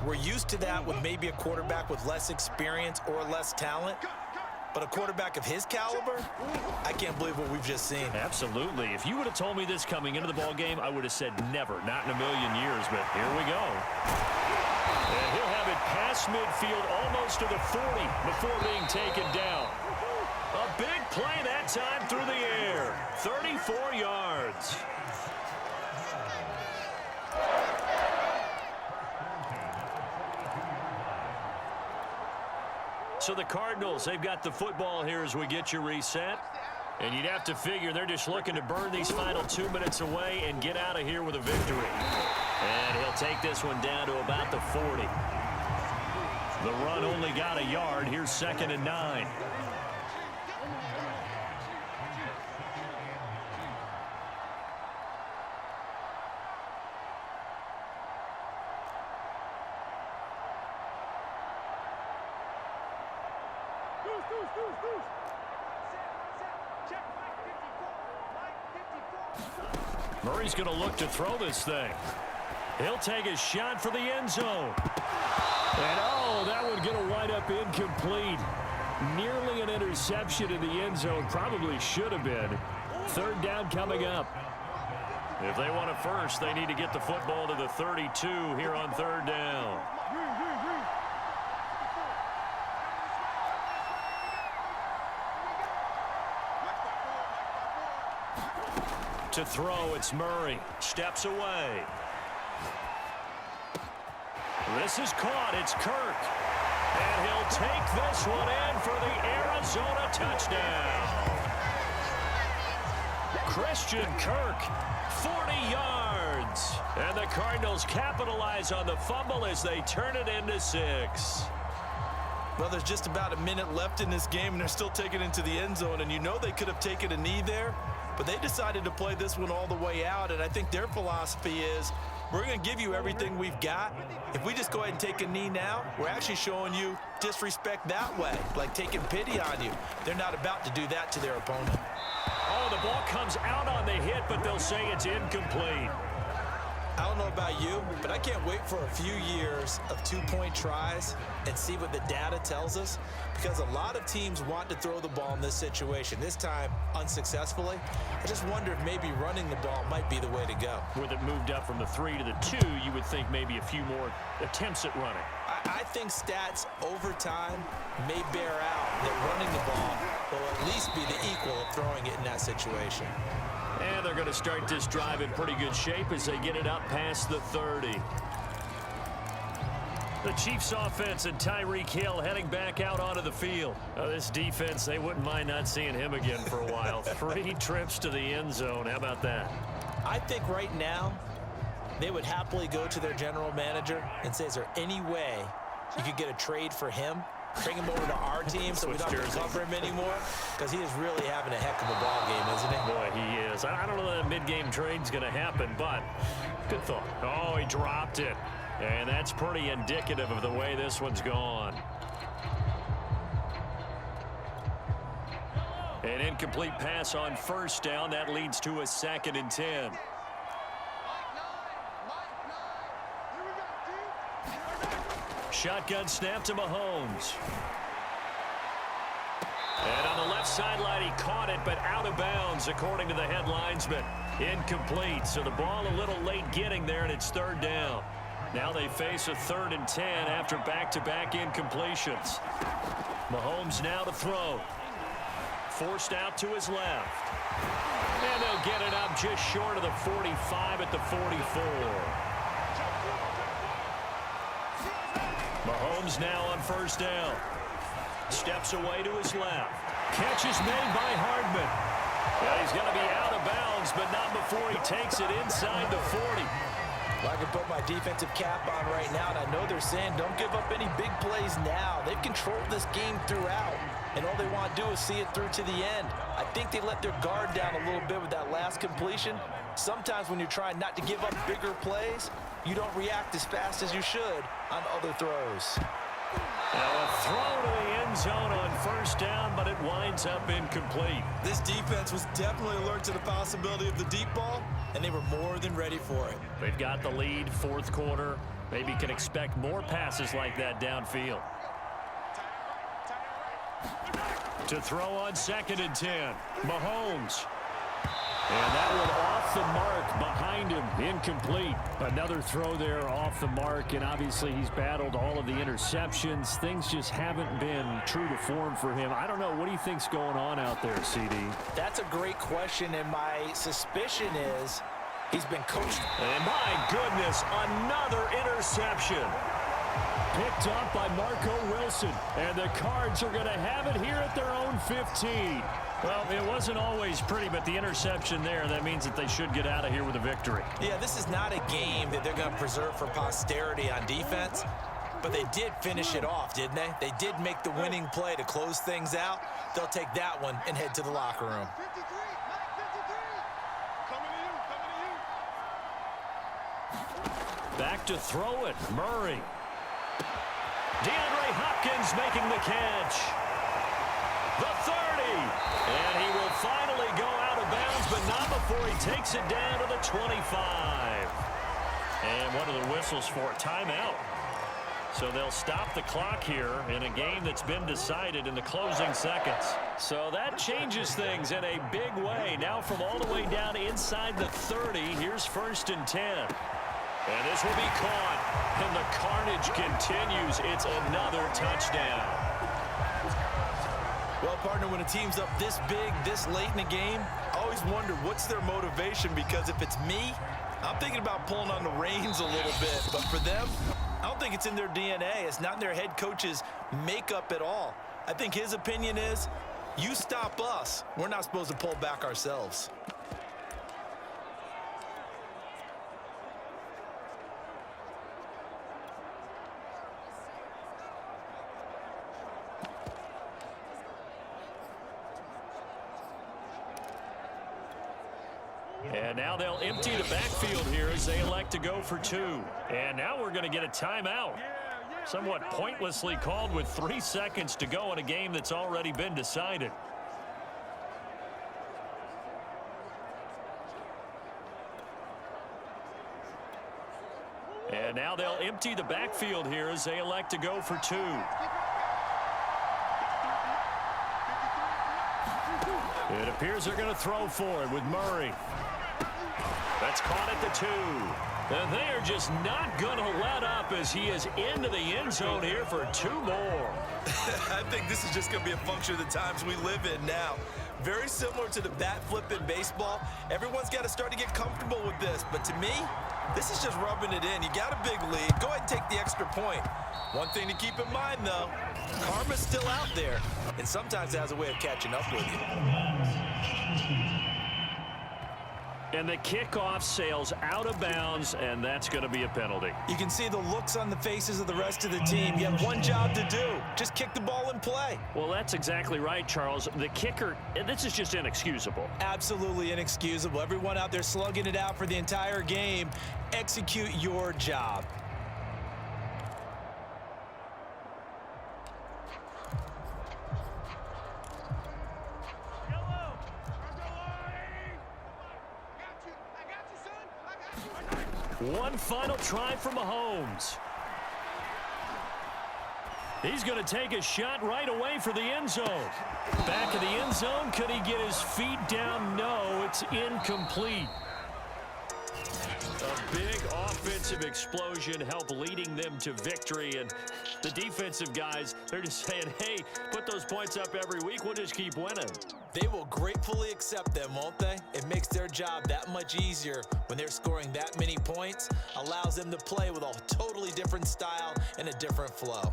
We're used to that with maybe a quarterback with less experience or less talent. But a quarterback of his caliber, I can't believe what we've just seen. Absolutely. If you would have told me this coming into the ball game, I would have said never, not in a million years, but here we go. And he'll have it past midfield almost to the 40 before being taken down. A big play that time through the air. 34 yards. So the Cardinals, they've got the football here as we get you reset. And you'd have to figure they're just looking to burn these final 2 minutes away and get out of here with a victory. And he'll take this one down to about the 40. The run only got a yard. Here's 2nd and 9. Murray's going to look to throw this thing. He'll take a shot for the end zone. And, oh, that one going to wind up incomplete. Nearly an interception in the end zone. Probably should have been. 3rd down coming up. If they want a first, they need to get the football to the 32 here on 3rd down. To throw, it's Murray. Steps away. This is caught. It's Kirk. And he'll take this one in for the Arizona touchdown. Christian Kirk, 40 yards. And the Cardinals capitalize on the fumble as they turn it into 6. Well, there's just about a minute left in this game, and they're still taking it into the end zone. And you know they could have taken a knee there, but they decided to play this one all the way out. And I think their philosophy is, we're going to give you everything we've got. If we just go ahead and take a knee now, we're actually showing you disrespect that way, like taking pity on you. They're not about to do that to their opponent. Oh, the ball comes out on the hit, but they'll say it's incomplete. I don't know about you, but I can't wait for a few years of two-point tries and see what the data tells us, because a lot of teams want to throw the ball in this situation, this time unsuccessfully. I just wonder if maybe running the ball might be the way to go. With it moved up from the 3 to the 2, you would think maybe a few more attempts at running. I think stats over time may bear out that running the ball will at least be the equal of throwing it in that situation. And they're going to start this drive in pretty good shape as they get it up past the 30. The Chiefs offense and Tyreek Hill heading back out onto the field. This defense, they wouldn't mind not seeing him again for a while. 3 trips to the end zone. How about that? I think right now they would happily go to their general manager and say, is there any way you could get a trade for him? Bring him over to our team so we don't have to cover him anymore, because he is really having a heck of a ball game, isn't he? Boy, he is. I don't know that a mid-game trade's going to happen, but good thought. Oh, he dropped it. And that's pretty indicative of the way this one's gone. An incomplete pass on first down. That leads to a 2nd and 10. Shotgun snap to Mahomes. And on the left sideline, he caught it, but out of bounds, according to the head linesman. Incomplete, so the ball a little late getting there, and it's 3rd down. Now they face a 3rd and 10 after back-to-back incompletions. Mahomes now to throw. Forced out to his left. And they'll get it up just short of the 45 at the 44. Mahomes now on first down. Steps away to his left. Catch is made by Hardman. Well, he's going to be out of bounds, but not before he takes it inside the 40. Well, I can put my defensive cap on right now, and I know they're saying don't give up any big plays now. They've controlled this game throughout, and all they want to do is see it through to the end. I think they let their guard down a little bit with that last completion. Sometimes when you're trying not to give up bigger plays, you don't react as fast as you should on other throws. Now a throw to the end zone on first down, but it winds up incomplete. This defense was definitely alert to the possibility of the deep ball, and they were more than ready for it. They've got the lead, 4th quarter. Maybe can expect more passes like that downfield. To throw on 2nd and 10. Mahomes. And that one off the mark behind him. Incomplete. Another throw there off the mark, and obviously he's battled all of the interceptions. Things just haven't been true to form for him. I don't know. What do you think's going on out there, CD? That's a great question, and my suspicion is he's been coached. And my goodness, another interception. Picked up by Marco Wilson. And the Cards are going to have it here at their own 15. Well, it wasn't always pretty, but the interception there, that means that they should get out of here with a victory. Yeah, this is not a game that they're going to preserve for posterity on defense, but they did finish it off, didn't they? They did make the winning play to close things out. They'll take that one and head to the locker room. Back to throw it, Murray. DeAndre Hopkins making the catch. The 30. And he will finally go out of bounds, but not before he takes it down to the 25. And one of the whistles for a timeout. So they'll stop the clock here in a game that's been decided in the closing seconds. So that changes things in a big way. Now from all the way down inside the 30, here's 1st and 10. And this will be caught. And the carnage continues. It's another touchdown. Well, partner, when a team's up this big, this late in the game, I always wonder what's their motivation, because if it's me, I'm thinking about pulling on the reins a little bit. But for them, I don't think it's in their DNA. It's not in their head coach's makeup at all. I think his opinion is, you stop us, we're not supposed to pull back ourselves. And now they'll empty the backfield here as they elect to go for 2. And now we're going to get a timeout. Somewhat pointlessly called with 3 seconds to go in a game that's already been decided. And now they'll empty the backfield here as they elect to go for 2. It appears they're going to throw for it with Murray. That's caught at the 2. And they are just not going to let up as he is into the end zone here for 2 more. I think this is just going to be a function of the times we live in now. Very similar to the bat flip in baseball. Everyone's got to start to get comfortable with this. But to me, this is just rubbing it in. You got a big lead. Go ahead and take the extra point. One thing to keep in mind, though, karma's still out there. And sometimes it has a way of catching up with you. And the kickoff sails out of bounds, and that's going to be a penalty. You can see the looks on the faces of the rest of the team. You have one job to do. Just kick the ball and play. Well, that's exactly right, Charles. The kicker, this is just inexcusable. Absolutely inexcusable. Everyone out there slugging it out for the entire game. Execute your job. One final try for Mahomes. He's going to take a shot right away for the end zone. Back of the end zone. Could he get his feet down? No, it's incomplete. A big offensive explosion helped leading them to victory. And the defensive guys, they're just saying, hey, put those points up every week. We'll just keep winning. They will gratefully accept them, won't they? It makes their job that much easier when they're scoring that many points. Allows them to play with a totally different style and a different flow.